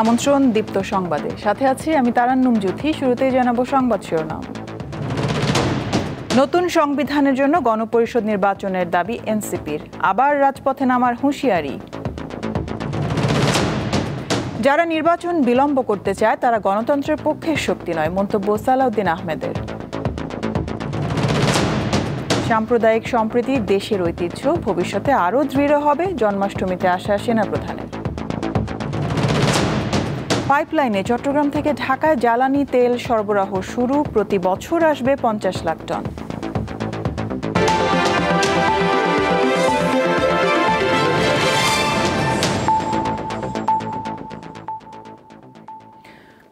আমন্ত্রণ দীপ্ত সংবাদে, সাথে আছি আমি তারান্নুম জ্যোতি। শুরুতেই জানাবো সংবাদ শিরোনাম। নতুন সংবিধানের জন্য গণপরিষদ নির্বাচনের দাবি এনসিপির, আবার রাজপথে নামার হুঁশিয়ারি। যারা নির্বাচন বিলম্ব করতে চায় তারা গণতন্ত্রের পক্ষের শক্তি নয়, মন্তব্য সালাউদ্দিন আহমেদের। সাম্প্রদায়িক সম্প্রীতি দেশের ঐতিহ্য, ভবিষ্যতে আরও দৃঢ় হবে, জন্মাষ্টমীতে আসা সেনাপ্রধানের। পাইপলাইনে চট্টগ্রাম থেকে ঢাকায় জ্বালানি তেল সরবরাহ শুরু, প্রতি বছর আসবে 50 লাখ টন।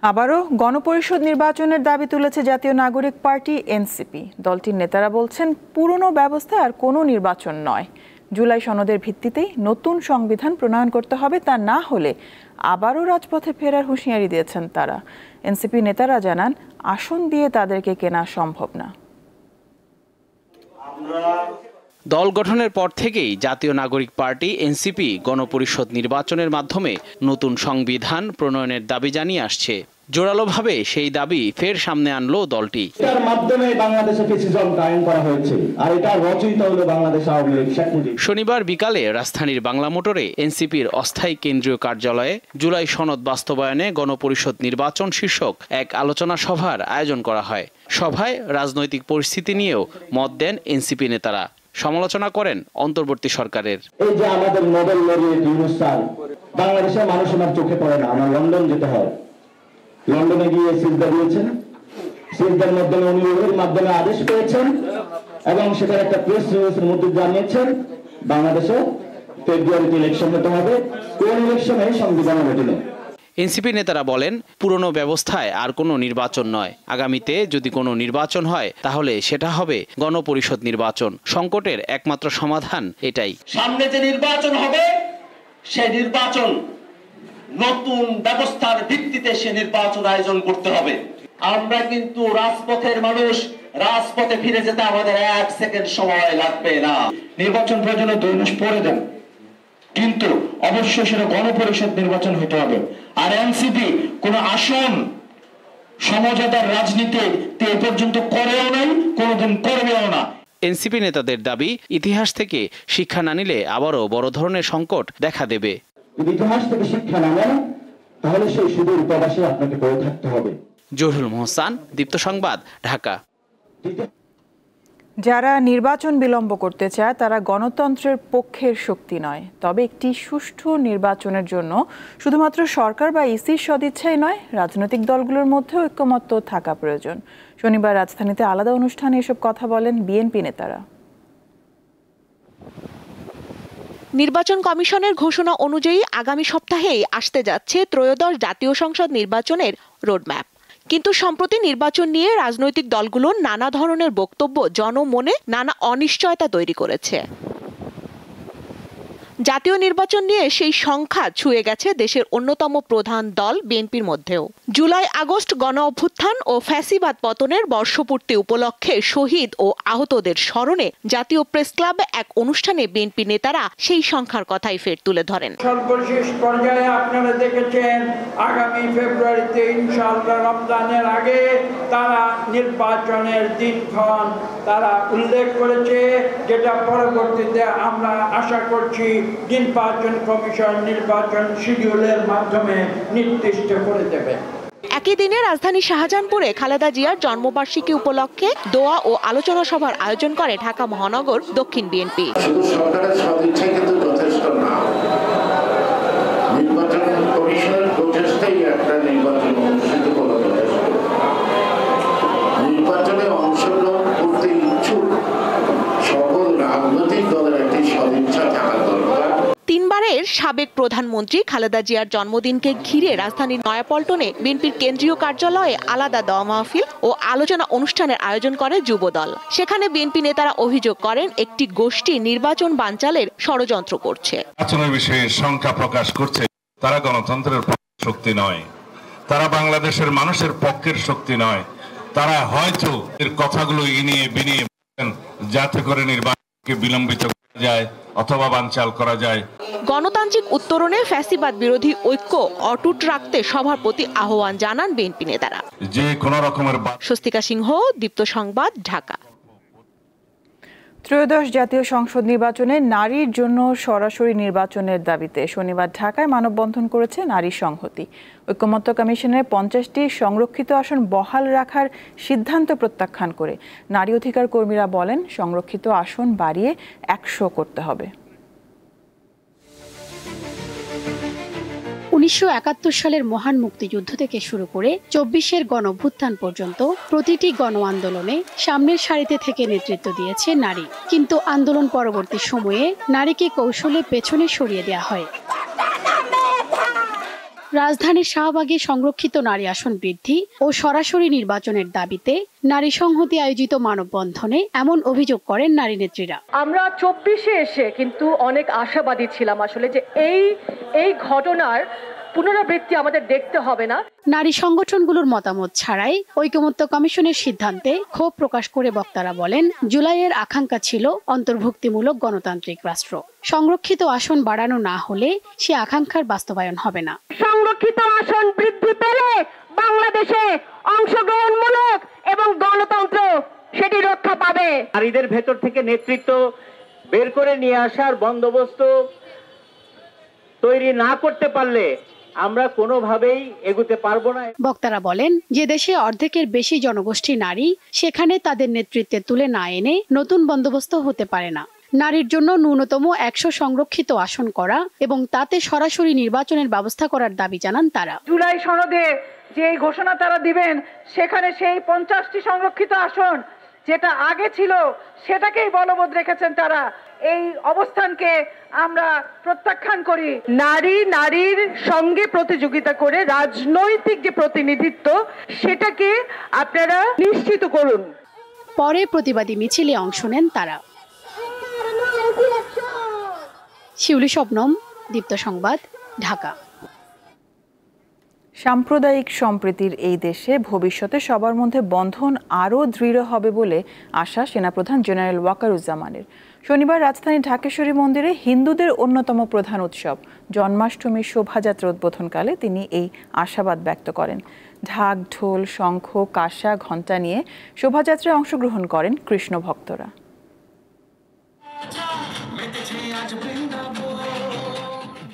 আবারও গণপরিষদ নির্বাচনের দাবি তুলেছে জাতীয় নাগরিক পার্টি এনসিপি। দলটির নেতারা বলছেন, পুরনো ব্যবস্থায় আর কোনো নির্বাচন নয়, জুলাই সনদের ভিত্তিতেই নতুন সংবিধান প্রণয়ন করতে হবে, তা না হলে আবারও রাজপথে ফেরার হুঁশিয়ারি দিয়েছেন তারা। এনসিপি নেতারা জানান, আসন দিয়ে তাদেরকে কেনা সম্ভব না। দল গঠনের পর থেকেই জাতীয় নাগরিক পার্টি এনসিপি গণপরিষদ নির্বাচনের মাধ্যমে নতুন সংবিধান প্রণয়নের দাবি জানিয়ে আসছে। জোরালোভাবে সেই দাবি ফের সামনে আনলো দলটি। এর মাধ্যমে বাংলাদেশে ফ্যাসিজম কায়েম করা হয়েছে, আর এটা রচয়িতা হলো বাংলাদেশ আওয়ামী লীগ শেখ মুজিব। শনিবার বিকালে রাজধানীর বাংলা মোটরে এনসিপির অস্থায়ী কেন্দ্রীয় কার্যালয়ে জুলাই সনদ বাস্তবায়নে গণপরিষদ নির্বাচন শীর্ষক এক আলোচনা সভার আয়োজন করা হয়। সভায় রাজনৈতিক পরিস্থিতি নিয়েও মত দেন এনসিপি নেতারা। সমালোচনা করেন অন্তর্বর্তী সরকারের। এই যে আমাদের নোবেল লরিয়েট ইউনূস স্যার, বাংলাদেশের মানুষ আমার চোখে পড়ে না, আমার লন্ডন যেতে হয়। লন্ডনে গিয়ে সিজদা দিয়েছেন, সিজদার মাধ্যমে অনুরোধের মাধ্যমে আদেশ পেয়েছেন এবং সেখানে একটা প্রেস রিলিজের মধ্যে জানিয়েছেন বাংলাদেশে ফেব্রুয়ারিতে ইলেকশন হতে হবে, কোন ইলেকশনে সংবিধানের অধীনে। এনসিপি নেতারা বলেন, পুরনো ব্যবস্থায় আর কোনো নির্বাচন নয়, আগামীতে যদি কোনো নির্বাচন হয় তাহলে সেটা হবে গণপরিষদ নির্বাচন। সংকটের একমাত্র সমাধান এটাই। সামনে যে নির্বাচন হবে সেই নির্বাচন নতুন ব্যবস্থার ভিত্তিতে সে নির্বাচন আয়োজন করতে হবে। আমরা কিন্তু রাজপথের মানুষ, রাজপথে ফিরে যেতে আমাদের 1 সেকেন্ড সময় লাগবে না। নির্বাচন প্রয়োজনে 2 মাস পরে দেন, কিন্তু অবশ্যই সেটা গণপরিষদ নির্বাচন হতে হবে। আর এনসিপি কোন আসন সমঝোতার রাজনীতি এ পর্যন্ত করেও নাই, কোনোদিন করবেও না। এনসিপি নেতাদের দাবি, ইতিহাস থেকে শিক্ষা না নিলে আবারও বড় ধরনের সংকট দেখা দেবে। ইতিহাস থেকে শিক্ষা না নেন তাহলে সেই সুদূর প্রবাসে আপনাকে পড়ে থাকতে হবে। জহুরুল মোহসান, দীপ্ত সংবাদ, ঢাকা। যারা নির্বাচন বিলম্ব করতে চায় তারা গণতন্ত্রের পক্ষের শক্তি নয়, তবে একটি সুষ্ঠু নির্বাচনের জন্য শুধুমাত্র সরকার বা ইসির সদিচ্ছাই নয়, রাজনৈতিক দলগুলোর মধ্যে ঐক্যমত্য থাকা প্রয়োজন। শনিবার রাজধানীতে আলাদা অনুষ্ঠানে এসব কথা বলেন বিএনপি নেতারা। নির্বাচন কমিশনের ঘোষণা অনুযায়ী আগামী সপ্তাহেই আসতে যাচ্ছে ত্রয়োদশ জাতীয় সংসদ নির্বাচনের রোডম্যাপ। কিন্তু সম্প্রতি নির্বাচন নিয়ে রাজনৈতিক দলগুলোর নানা ধরনের বক্তব্য জনমনে নানা অনিশ্চয়তা তৈরি করেছে। জাতীয় নির্বাচন নিয়ে সেই সংখ্যা ছুঁয়ে গেছে দেশের অন্যতম প্রধান দল বিএনপির মধ্যেও। জুলাই আগস্ট গণ অভ্যুত্থান ও ফ্যাসিবাদ পতনের বর্ষপূর্তি উপলক্ষে শহীদ ও আহতদের স্মরণে জাতীয় প্রেস ক্লাবে এক অনুষ্ঠানে বিএনপি নেতারা সেই সংখ্যার কথাই ফের তুলে ধরেন। সর্বশেষ পর্যায়ে আপনারা দেখেছেন আগামী ফেব্রুয়ারিতে ইনশাআল্লাহ রমজানের আগে তারা নির্বাচনের দিনক্ষণ তারা উল্লেখ করেছে, যেটা পরবর্তীতে আমরা আশা করছি নির্বাচন কমিশন নির্বাচন শিডিউলের মাধ্যমে নির্দিষ্ট করে দেবে। একই দিনে রাজধানী শাহজাহানপুরে খালেদা জিয়ার জন্মবার্ষিকী উপলক্ষে দোয়া ও আলোচনা সভার আয়োজন করে ঢাকা মহানগর দক্ষিণ বিএনপি। শুধু সরকারের সদিচ্ছা কিন্তু যথেষ্ট না, নির্বাচন কমিশনের প্রচেষ্টাই একটা নির্বাচন অনুষ্ঠিত করা যথেষ্ট। নির্বাচনে অংশগ্রহণ করতে ইচ্ছুক সকল রাজনৈতিক দলের একটি সদিচ্ছা থাকা দরকার। 3 বারের সাবেক প্রধানমন্ত্রী খালেদা জিয়ার জন্মদিনকে ঘিরে রাজধানীর নয়াপল্টনে বিএনপির কেন্দ্রীয় কার্যালয়ে আলাদা দোয়া মাহফিল ও আলোচনা অনুষ্ঠানের আয়োজন করে যুবদল। সেখানে বিএনপি নেতারা অভিযোগ করেন, একটি গোষ্ঠী নির্বাচন বানচালের ষড়যন্ত্র করছে। নির্বাচনের বিষয়ে শঙ্কা প্রকাশ করছে, তারা গণতন্ত্রের পক্ষের শক্তি নয়, তারা বাংলাদেশের মানুষের পক্ষের শক্তি নয়। তারা হয়তো এর কথাগুলো ইনিয়ে বিনিয়ে যাতে করে নির্বাচনকে বিলম্বিত করা যায় অথবা বানচাল করা যায়। গণতান্ত্রিক উত্তরণে ফ্যাসিবাদ বিরোধী ঐক্য অটুট রাখতে সবার প্রতি আহ্বান জানান বিএনপি নেতারা। যে কোনো রকমের স্বস্তিকা সিংহ, দীপ্ত সংবাদ, ঢাকা। ত্রয়োদশ জাতীয় সংসদ নির্বাচনে নারীর জন্য সরাসরি নির্বাচনের দাবিতে শনিবার ঢাকায় মানববন্ধন করেছে নারী সংহতি। ঐকমত্য কমিশনের 50টি সংরক্ষিত আসন বহাল রাখার সিদ্ধান্ত প্রত্যাখ্যান করে নারী অধিকার কর্মীরা বলেন, সংরক্ষিত আসন বাড়িয়ে 100 করতে হবে। 1971 সালের মহান মুক্তিযুদ্ধ থেকে শুরু করে 24-এর গণঅভ্যুত্থান পর্যন্ত প্রতিটি গণ আন্দোলনে সামনের সারিতে থেকে নেতৃত্ব দিয়েছে নারী। কিন্তু আন্দোলন পরবর্তী সময়ে নারীকে কৌশলে পেছনে সরিয়ে দেওয়া হয়। রাজধানীর শাহবাগে সংরক্ষিত নারী আসন বৃদ্ধি ও সরাসরি নির্বাচনের দাবিতে নারী সংহতি আয়োজিত মানববন্ধনে এমন অভিযোগ করেন নারী নেত্রীরা। আমরা 24-এ এসে কিন্তু অনেক আশাবাদী ছিলাম আসলে যে এই ঘটনার পুনরাবৃত্তি আমাদের দেখতে হবে না। নারী সংগঠনগুলোর মতামত ছাড়াই ঐকমত্য কমিশনের সিদ্ধান্তে ক্ষোভ প্রকাশ করে বক্তারা বলেন, জুলাইয়ের আকাঙ্ক্ষা ছিল অন্তর্ভুক্তিমূলক গণতান্ত্রিক রাষ্ট্র। সংরক্ষিত আসন বাড়ানো না হলে সে আকাঙ্ক্ষার বাস্তবায়ন হবে না। সংরক্ষিত আসন বৃদ্ধি পেলে বাংলাদেশে অংশগ্রহণমূলক এবং গণতন্ত্র সেটি রক্ষা পাবে। নারীদের ভেতর থেকে নেতৃত্ব বের করে নিয়ে আসার বন্দোবস্ত তৈরি না করতে পারলে আমরা কোনোভাবেই এগোতে পারবো না। বক্তারা বলেন, যে দেশে অর্ধেকের বেশি জনগোষ্ঠী নারী, সেখানে তাদের নেতৃত্বে তুলে না এনে নতুন বন্দোবস্ত হতে পারে না। নারীর জন্য ন্যূনতম 100 সংরক্ষিত আসন করা এবং তাতে সরাসরি নির্বাচনের ব্যবস্থা করার দাবি জানান তারা। জুলাই সনদে যে ঘোষণা তারা দিবেন, সেখানে সেই 50টি সংরক্ষিত আসন যেটা আগে ছিল সেটাকেই বলবৎ রেখেছেন তারা। এই অবস্থানকে আমরা প্রত্যাখ্যান করি। নারীর সঙ্গে প্রতিযোগিতা করে রাজনৈতিক যে প্রতিনিধিত্ব সেটাকে আপনারা নিশ্চিত করুন। পরে প্রতিবাদী মিছিলে অংশ নেন তারা। শিউলি শবনম, দীপ্ত সংবাদ, ঢাকা। সাম্প্রদায়িক সম্প্রীতির এই দেশে ভবিষ্যতে সবার মধ্যে বন্ধন আরও দৃঢ় হবে বলে আশা সেনাপ্রধান জেনারেল ওয়াকারুজ্জামানের। শনিবার রাজধানীর ঢাকেশ্বরী মন্দিরে হিন্দুদের অন্যতম প্রধান উৎসব জন্মাষ্টমীর শোভাযাত্রা উদ্বোধনকালে তিনি এই আশাবাদ ব্যক্ত করেন। ঢাক, ঢোল, শঙ্খ, কাঁসা, ঘণ্টা নিয়ে শোভাযাত্রায় অংশগ্রহণ করেন কৃষ্ণ ভক্তরা।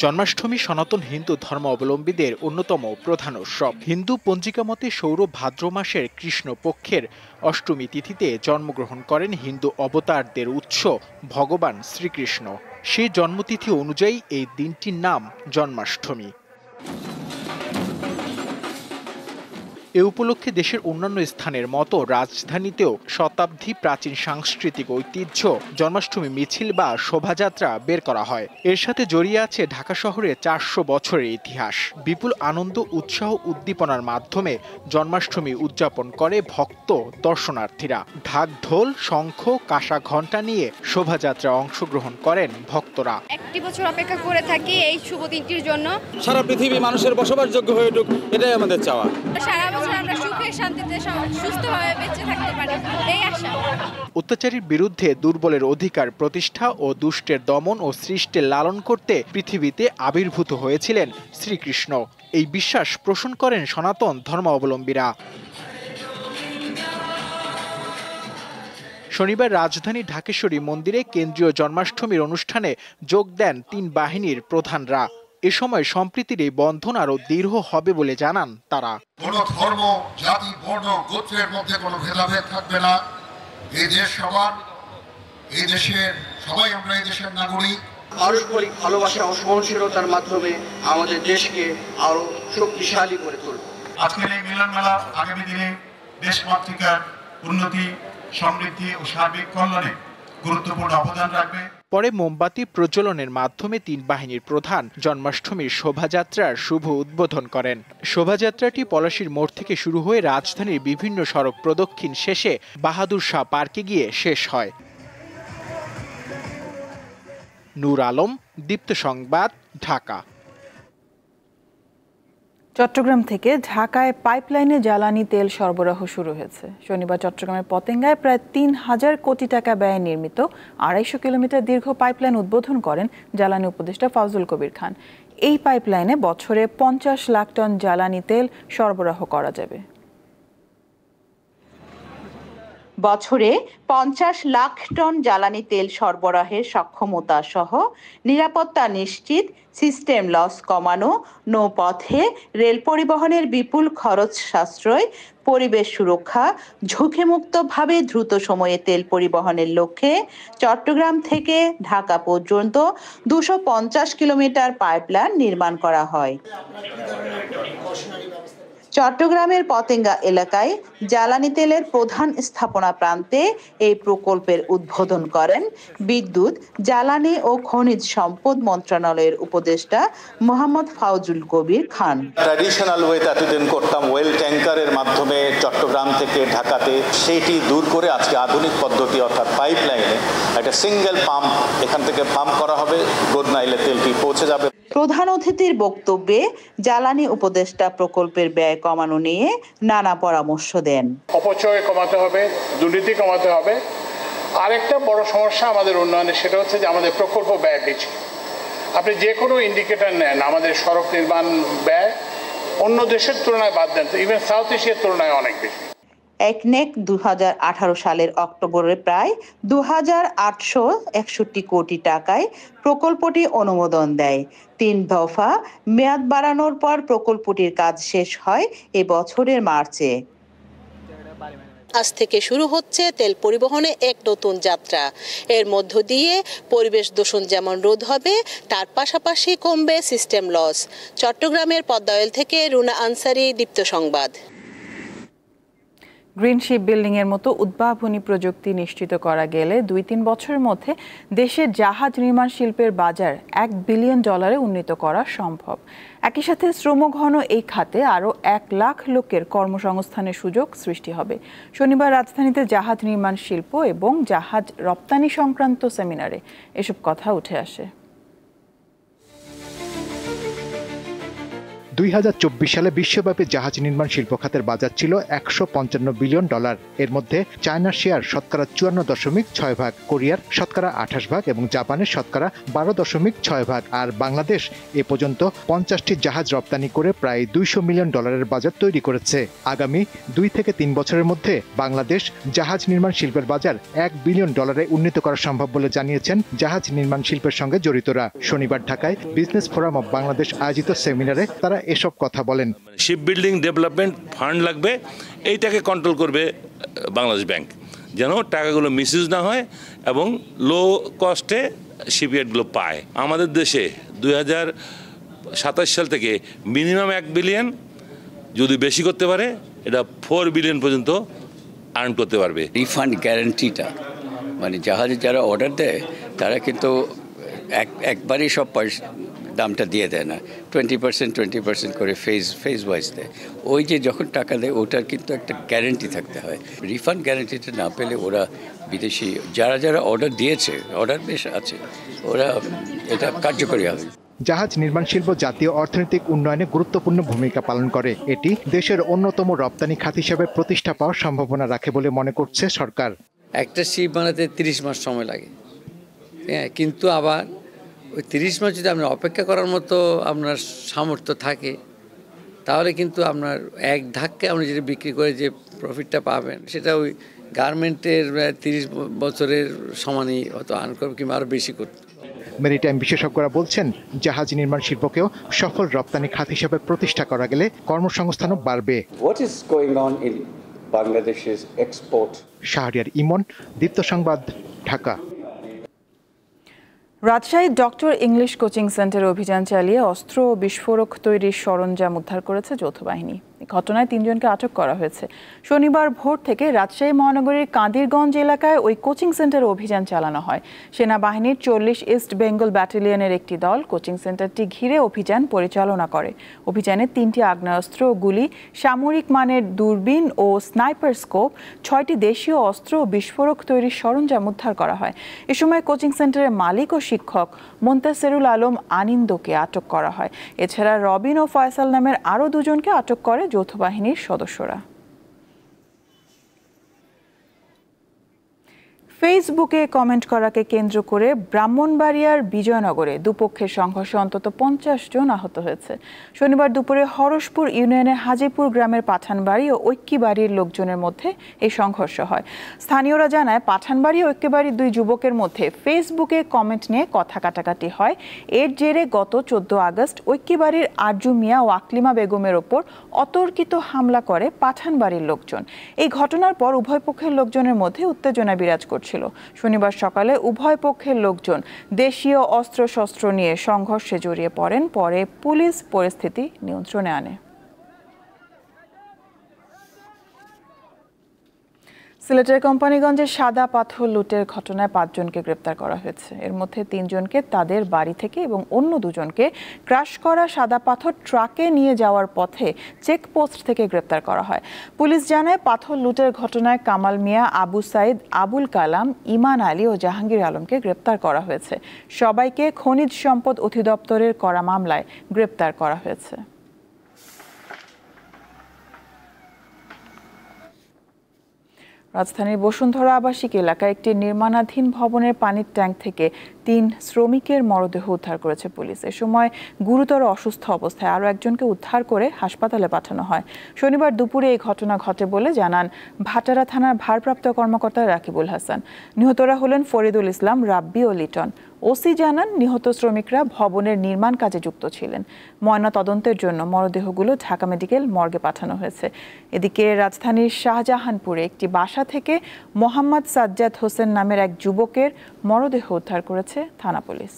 জন্মাষ্টমী সনাতন হিন্দু ধর্মাবলম্বীদের অন্যতম প্রধান উৎসব। হিন্দু পঞ্জিকা মতে সৌর ভাদ্র মাসের কৃষ্ণ পক্ষের অষ্টমী তিথিতে জন্মগ্রহণ করেন হিন্দু অবতারদের উৎস ভগবান শ্রীকৃষ্ণ। সেই জন্মতিথি অনুযায়ী এই দিনটির নাম জন্মাষ্টমী। এ উপলক্ষে দেশের অন্যান্য স্থানের মতো রাজধানীতেও শতাব্দী প্রাচীন সাংস্কৃতিক ঐতিহ্য জন্মাষ্টমী মিছিল বা শোভাযাত্রা বের করা হয়। এর সাথে জড়িয়ে আছে ঢাকা শহরে 400 বছরের ইতিহাস। বিপুল আনন্দ, উৎসাহ, উদ্দীপনার মাধ্যমে জন্মাষ্টমী উদযাপন করে ভক্ত দর্শনার্থীরা। ঢাক, ঢোল, শঙ্খ, কাঁসা, ঘণ্টা নিয়ে শোভাযাত্রায় অংশগ্রহণ করেন ভক্তরা। একটি বছর অপেক্ষা করে থাকি এই শুভ দিনটির জন্য। সারা পৃথিবী মানুষের বসবাসযোগ্য হয়ে উঠুক, এটাই আমাদের চাওয়া। সারা আমরা সুখে শান্তিতে সুস্থভাবে বেঁচে থাকতে পারি, এই আশা। অত্যাচারীর বিরুদ্ধে দুর্বলের অধিকার প্রতিষ্ঠা ও দুষ্টের দমন ও সৃষ্টের লালন করতে পৃথিবীতে আবির্ভূত হয়েছিলেন শ্রীকৃষ্ণ। এই বিশ্বাস পোষণ করেন সনাতন ধর্মাবলম্বীরা। শনিবার রাজধানীর ঢাকেশ্বরী মন্দিরে কেন্দ্রীয় জন্মাষ্টমীর অনুষ্ঠানে যোগ দেন 3 বাহিনীর প্রধানরা। এ সময় সম্প্রীতির এই বন্ধন আরো দৃঢ় হবে বলে জানান তারা। কোনো ধর্ম, জাতি, বর্ণ, গোত্রের মধ্যে কোনো ভেদাভেদ থাকবে না। এই দেশ সবার, এই দেশের সবাই আমরা এই দেশের নাগরিক। পারস্পরিক ভালোবাসা ও সহনশীলতার মাধ্যমে আমাদের দেশকে আরো শক্তিশালী করে তুলব। আজকের এই মিলন মেলা আগামী দিনে দেশমাতৃকার উন্নতি, সমৃদ্ধি ও সার্বিক কল্যাণে গুরুত্বপূর্ণ অবদান রাখবে। পরে মোমবাতি প্রজ্বলনের মাধ্যমে 3 বাহিনীর প্রধান জন্মাষ্টমীর শোভাযাত্রার শুভ উদ্বোধন করেন। শোভাযাত্রাটি পলাশীর মোড় থেকে শুরু হয়ে রাজধানীর বিভিন্ন সড়ক প্রদক্ষিণ শেষে বাহাদুর শাহ পার্কে গিয়ে শেষ হয়। নূর আলম, দীপ্ত সংবাদ, ঢাকা। চট্টগ্রাম থেকে ঢাকায় পাইপলাইনে জ্বালানি তেল সরবরাহ শুরু হয়েছে। শনিবার চট্টগ্রামের পতেঙ্গায় প্রায় ৩,০০০ কোটি টাকা ব্যয়ে নির্মিত ২৫০ কিলোমিটার দীর্ঘ পাইপলাইন উদ্বোধন করেন জ্বালানি উপদেষ্টা ফাউজুল কবির খান। এই পাইপলাইনে বছরে ৫০ লাখ টন জ্বালানি তেল সরবরাহ করা যাবে। বছরে ৫০ লাখ টন জ্বালানি তেল সরবরাহের সক্ষমতা সহ নিরাপত্তা নিশ্চিত, সিস্টেম লস কমানো, নৌপথে রেল পরিবহনের বিপুল খরচ সাশ্রয়, পরিবেশ সুরক্ষা, ঝুঁকিমুক্তভাবে দ্রুত সময়ে তেল পরিবহনের লক্ষ্যে চট্টগ্রাম থেকে ঢাকা পর্যন্ত ২৫০ কিলোমিটার পাইপলাইন নির্মাণ করা হয়। চট্টগ্রামের পতেঙ্গা এলাকায় জ্বালানি তেলের প্রধান স্থাপনা প্রান্তে এই প্রকল্পের উদ্বোধন করেন বিদ্যুৎ, জ্বালানি ও খনিজ সম্পদ মন্ত্রণালয়ের উপদেষ্টা মোহাম্মদ ফাউজুল কবির খান। ট্র্যাডিশনাল ওয়েতে এতদিন করতাম ওয়েল ট্যাঙ্কারের মাধ্যমে চট্টগ্রাম থেকে ঢাকাতে, সেটি দূর করে আজকে আধুনিক পদ্ধতি অর্থাৎ পাইপলাইনে একটা সিঙ্গেল পাম্প এখান থেকে পাম্প করা হবে, রোদ নাইলে তেলটি পৌঁছে যাবে। প্রধান অতিথির বক্তব্যে জ্বালানি উপদেষ্টা প্রকল্পের ব্যয় কমানো নিয়ে নানা পরামর্শ দেন। অপচয় কমাতে হবে, দুর্নীতি কমাতে হবে। আরেকটা বড় সমস্যা আমাদের উন্নয়নে, সেটা হচ্ছে যে আমাদের প্রকল্প ব্যয় বেশি। আপনি যে কোনো ইন্ডিকেটর নেন, আমাদের সড়ক নির্মাণ ব্যয় অন্য দেশের তুলনায় বাদ দেন, ইভেন সাউথ এশিয়ার তুলনায় অনেক বেশি। একনেক ২০১৮ সালের অক্টোবরে প্রায় ২,৮৬১ কোটি টাকায় প্রকল্পটি অনুমোদন দেয়। ৩ দফা মেয়াদ বাড়ানোর পর প্রকল্পটির কাজ শেষ হয় এ বছরের মার্চে। আজ থেকে শুরু হচ্ছে তেল পরিবহনে এক নতুন যাত্রা। এর মধ্য দিয়ে পরিবেশ দূষণ যেমন রোধ হবে, তার পাশাপাশি কমবে সিস্টেম লস। চট্টগ্রামের পদ্মা থেকে রুনা আনসারি, দীপ্ত সংবাদ। গ্রিন শিপ বিল্ডিং এর মতো উদ্ভাবনী প্রযুক্তি নিশ্চিত করা গেলে ২-৩ বছরের মধ্যে দেশের জাহাজ নির্মাণ শিল্পের বাজার $1 বিলিয়ন উন্নীত করা সম্ভব। একই সাথে শ্রমঘন এই খাতে আরও ১ লাখ লোকের কর্মসংস্থানের সুযোগ সৃষ্টি হবে। শনিবার রাজধানীতে জাহাজ নির্মাণ শিল্প এবং জাহাজ রপ্তানি সংক্রান্ত সেমিনারে এসব কথা উঠে আসে। ২০২৪ সালে বিশ্বব্যাপী জাহাজ নির্মাণ শিল্প খাতের বাজার ছিল $155 বিলিয়ন। এর মধ্যে চায়নার শেয়ার শতকরা ৫৪.৬%, কোরিয়ার শতকরা ২৮% এবং জাপানের শতকরা ১২.৬%। আর বাংলাদেশ এ পর্যন্ত ৫০টি জাহাজ রপ্তানি করে প্রায় $200 মিলিয়ন বাজার তৈরি করেছে। আগামী ২ থেকে ৩ বছরের মধ্যে বাংলাদেশ জাহাজ নির্মাণ শিল্পের বাজার $1 বিলিয়ন উন্নীত করা সম্ভব বলে জানিয়েছেন জাহাজ নির্মাণ শিল্পের সঙ্গে জড়িতরা। শনিবার ঢাকায় বিজনেস ফোরাম অব বাংলাদেশ আয়োজিত সেমিনারে তারা এসব কথা বলেন। শিপ বিল্ডিং ডেভেলপমেন্ট ফান্ড লাগবে, এইটাকে কন্ট্রোল করবে বাংলাদেশ ব্যাংক, যেন টাকাগুলো মিসইউজ না হয় এবং লো কস্টে শিপইয়ার্ডগুলো পায়। আমাদের দেশে 2027 সাল থেকে মিনিমাম $1 বিলিয়ন, যদি বেশি করতে পারে এটা $4 বিলিয়ন পর্যন্ত আর্ন করতে পারবে। রিফান্ড গ্যারান্টিটা মানে জাহাজে যারা অর্ডার দেয় তারা কিন্তু একবারই সব পয়সা দামটা দিয়ে দেয় না, 20% করে ফেজ ওয়াইজ দেয়। ওই যে যখন টাকা দেয় ওটার কিন্তু একটা গ্যারেন্টি থাকতে হয়। রিফান্ড গ্যারেন্টিটা না পেলে ওরা বিদেশি যারা অর্ডার দিয়েছে, অর্ডার বেশ আছে, ওরা এটা কার্যকরী হবে। জাহাজ নির্মাণ শিল্প জাতীয় অর্থনৈতিক উন্নয়নে গুরুত্বপূর্ণ ভূমিকা পালন করে। এটি দেশের অন্যতম রপ্তানি খাত হিসেবে প্রতিষ্ঠা পাওয়ার সম্ভাবনা রাখে বলে মনে করছে সরকার। একটা শিপ বানাতে 30 মাস সময় লাগে, হ্যাঁ, কিন্তু আবার ওই 30 মাস যদি আপনার অপেক্ষা করার মতো আপনার সামর্থ্য থাকে তাহলে কিন্তু আপনার এক ধাক্কে আপনি যদি বিক্রি করে যে প্রফিটটা পাবেন সেটা ওই গার্মেন্টের 30 বছরের সমানই হয়তো আর্ন করবে কিংবা আরও বেশি করতে। মেরিটাইম বিশেষজ্ঞরা বলছেন জাহাজ নির্মাণ শিল্পকেও সফল রপ্তানি খাত হিসেবে প্রতিষ্ঠা করা গেলে কর্মসংস্থানও বাড়বে। What is going on in Bangladesh's export? Shahriar ইমন, দীপ্ত সংবাদ, Dhaka. Rajshahi doctor English coaching সেন্টারে অভিযান চালিয়ে অস্ত্র ও বিস্ফোরক তৈরির সরঞ্জাম উদ্ধার করেছে যৌথ বাহিনী। ঘটনায় 3 জনকে আটক করা হয়েছে। শনিবার ভোর থেকে রাজশাহী মহানগরীর কাদিরগঞ্জ এলাকায় ওই কোচিং সেন্টারে অভিযান চালানো হয়। সেনাবাহিনীর 40 ইস্ট বেঙ্গল ব্যাটালিয়নের একটি দল কোচিং সেন্টারটি ঘিরে অভিযান পরিচালনা করে। অভিযানে 3টি আগ্নেয়াস্ত্র, গুলি, সামরিক মানের দূরবীন ও স্নাইপার স্কোপ, 6টি দেশীয় অস্ত্র ও বিস্ফোরক তৈরির সরঞ্জাম উদ্ধার করা হয়। এ সময় কোচিং সেন্টারের মালিক ও শিক্ষক মোন্তাসেরুল আলম আনিন্দকে আটক করা হয়। এছাড়া রবিন ও ফয়সাল নামের আরও 2 জনকে আটক করে যৌথ বাহিনীর সদস্যরা। ফেসবুকে কমেন্ট করাকে কেন্দ্র করে ব্রাহ্মণবাড়িয়ার বিজয়নগরে দুপক্ষের সংঘর্ষে অন্তত 50 জন আহত হয়েছে। শনিবার দুপুরে হরসপুর ইউনিয়নের হাজিপুর গ্রামের পাঠানবাড়ি ও ঐক্যবাড়ির লোকজনের মধ্যে এই সংঘর্ষ হয়। স্থানীয়রা জানায়, পাঠানবাড়ি ও ঐক্যবাড়ির 2 যুবকের মধ্যে ফেসবুকে কমেন্ট নিয়ে কথা কাটাকাটি হয়। এর জেরে গত 14 আগস্ট ঐক্যবাড়ির আরজু মিয়া ও আকলিমা বেগমের ওপর অতর্কিত হামলা করে পাঠানবাড়ির লোকজন। এই ঘটনার পর উভয় পক্ষের লোকজনের মধ্যে উত্তেজনা বিরাজ করছে। শনিবার সকালে উভয় পক্ষের লোকজন দেশীয় অস্ত্রশস্ত্র নিয়ে সংঘর্ষে জড়িয়ে পড়েন। পরে পুলিশ পরিস্থিতি নিয়ন্ত্রণে আনে। সিলেটের কোম্পানিগঞ্জে সাদা পাথর লুটের ঘটনায় 5 জনকে গ্রেপ্তার করা হয়েছে। এর মধ্যে 3 জনকে তাদের বাড়ি থেকে এবং অন্য 2 জনকে ক্রাশ করা সাদা পাথর ট্রাকে নিয়ে যাওয়ার পথে চেকপোস্ট থেকে গ্রেপ্তার করা হয়। পুলিশ জানায়, পাথর লুটের ঘটনায় কামাল মিয়া, আবু সাইদ, আবুল কালাম, ইমান আলী ও জাহাঙ্গীর আলমকে গ্রেপ্তার করা হয়েছে। সবাইকে খনিজ সম্পদ অধিদপ্তরের করা মামলায় গ্রেপ্তার করা হয়েছে। রাজধানীর বসুন্ধরা আবাসিক এলাকায় একটি নির্মাণাধীন ভবনের পানির ট্যাঙ্ক থেকে 3 শ্রমিকের মরদেহ উদ্ধার করেছে পুলিশ। এ সময় গুরুতর অসুস্থ অবস্থায় আরও একজনকে উদ্ধার করে হাসপাতালে পাঠানো হয়। শনিবার দুপুরে এই ঘটনা ঘটে বলে জানান ভাটারা থানার ভারপ্রাপ্ত কর্মকর্তা রাকিবুল হাসান। নিহতরা হলেন ফরিদুল ইসলাম, রাব্বি ও লিটন। ওসি জানান, নিহত শ্রমিকরা ভবনের নির্মাণ কাজে যুক্ত ছিলেন। ময়না তদন্তের জন্য মরদেহগুলো ঢাকা মেডিকেল মর্গে পাঠানো হয়েছে। এদিকে রাজধানীর শাহজাহানপুরে একটি বাসা থেকে মোহাম্মদ সাজ্জাদ হোসেন নামের এক যুবকের মরদেহ উদ্ধার করেছে থানা পুলিশ।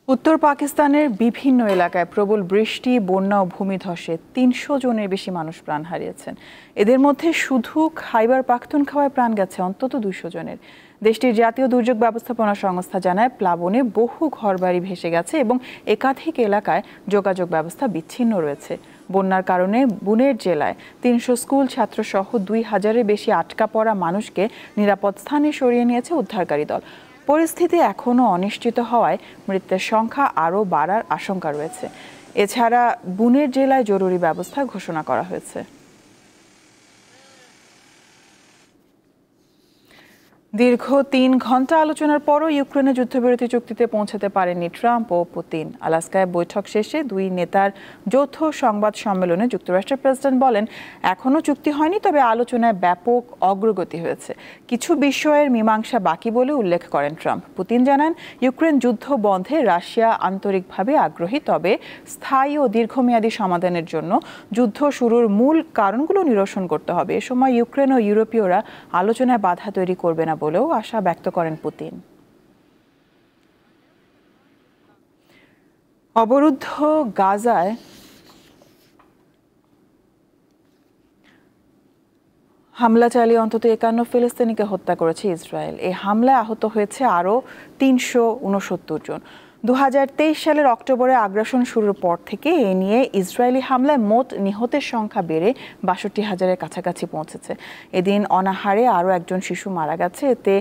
উত্তর পাকিস্তানের বিভিন্ন এলাকায় প্রবল বৃষ্টি, বন্যা ও ভূমিধসে 300 জনের বেশি মানুষ প্রাণ হারিয়েছেন। এদের মধ্যে শুধু খাইবার পাখতুনখাওয়ায় প্রাণ গেছে অন্তত 200 জনের। দেশটির জাতীয় দুর্যোগ ব্যবস্থাপনা সংস্থা জানায়, প্লাবনে বহু ঘরবাড়ি ভেসে গেছে এবং একাধিক এলাকায় যোগাযোগ ব্যবস্থা বিচ্ছিন্ন রয়েছে। বন্যার কারণে বুনের জেলায় 300 স্কুল ছাত্র সহ 2000-এর বেশি আটকা পড়া মানুষকে নিরাপদ স্থানে সরিয়ে নিয়েছে উদ্ধারকারী দল। পরিস্থিতি এখনও অনিশ্চিত হওয়ায় মৃতের সংখ্যা আরও বাড়ার আশঙ্কা রয়েছে। এছাড়া বুনের জেলায় জরুরি ব্যবস্থা ঘোষণা করা হয়েছে। দীর্ঘ 3 ঘন্টা আলোচনার পরও ইউক্রেনে যুদ্ধবিরতি চুক্তিতে পৌঁছাতে পারেননি ট্রাম্প ও পুতিন। আলাস্কায় বৈঠক শেষে 2 নেতার যৌথ সংবাদ সম্মেলনে যুক্তরাষ্ট্রের প্রেসিডেন্ট বলেন, এখনও চুক্তি হয়নি, তবে আলোচনায় ব্যাপক অগ্রগতি হয়েছে। কিছু বিষয়ের মীমাংসা বাকি বলে উল্লেখ করেন ট্রাম্প। পুতিন জানান, ইউক্রেন যুদ্ধ বন্ধে রাশিয়া আন্তরিকভাবে আগ্রহী, তবে স্থায়ী ও দীর্ঘমেয়াদী সমাধানের জন্য যুদ্ধ শুরুর মূল কারণগুলো নিরসন করতে হবে। এ সময় ইউক্রেন ও ইউরোপীয়রা আলোচনায় বাধা তৈরি করবে না বলেও আশা ব্যক্ত করেন পুতিন। অবরুদ্ধ গাজায় হামলা চালিয়ে অন্তত 51 ফিলিস্তিনিকে হত্যা করেছে ইসরায়েল। এই হামলায় আহত হয়েছে আরও 369 জন। 2023 সালের অক্টোবরে আগ্রাসন শুরুর পর থেকে এ নিয়ে ইসরায়েলি হামলায় মোট নিহতের সংখ্যা বেড়ে 62,000-এর কাছাকাছি পৌঁছেছে। এদিন অনাহারে আরও একজন শিশু মারা গেছে। এতে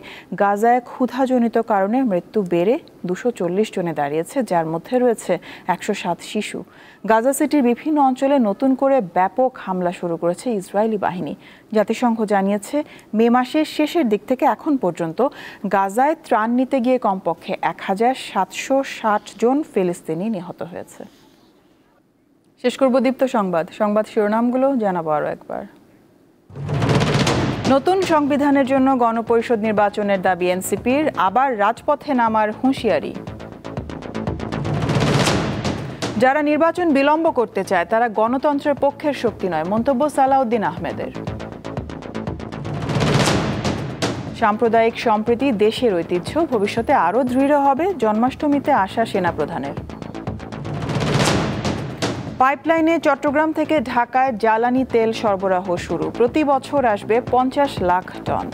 গাজায় ক্ষুধাজনিত কারণে মৃত্যু বেড়ে 240 জনে দাঁড়িয়েছে, যার মধ্যে রয়েছে 107 শিশু। গাজা সিটির বিভিন্ন অঞ্চলে নতুন করে ব্যাপক হামলা শুরু করেছে ইসরায়েলি বাহিনী। জাতিসংঘ জানিয়েছে, মে মাসের শেষের দিক থেকে এখন পর্যন্ত গাজায় ত্রাণ নিতে গিয়ে কমপক্ষে 1760 জন ফিলিস্তিনি নিহত হয়েছে। শেষ করব দীপ্ত সংবাদ শিরোনামগুলো জানাবো আরও একবার। নতুন সংবিধানের জন্য গণপরিষদ নির্বাচনের দাবি এনসিপির, আবার রাজপথে নামার হুঁশিয়ারি। যারা নির্বাচন বিলম্ব করতে চায় তারা গণতন্ত্রের পক্ষের শক্তি নয়, মন্তব্য সালাউদ্দিন আহমেদের। সাম্প্রদায়িক সম্প্রীতি দেশের ঐতিহ্য, ভবিষ্যতে আরও দৃঢ় হবে, জন্মাষ্টমীতে আসা সেনাপ্রধানের। পাইপলাইনে চট্টগ্রাম থেকে ঢাকায় জ্বালানি তেল সরবরাহ শুরু। প্রতি বছর আসবে 50 লাখ টন।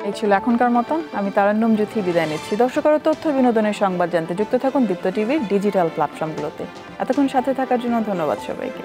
এই ছিল এখনকার মতন। আমি তারান্নুম জ্যোতি বিদায় নিচ্ছি। দর্শক আরও তথ্য বিনোদনের সংবাদ জানতে যুক্ত থাকুন দীপ্ত টিভির ডিজিটাল প্ল্যাটফর্মগুলোতে। এতক্ষণ সাথে থাকার জন্য ধন্যবাদ সবাইকে।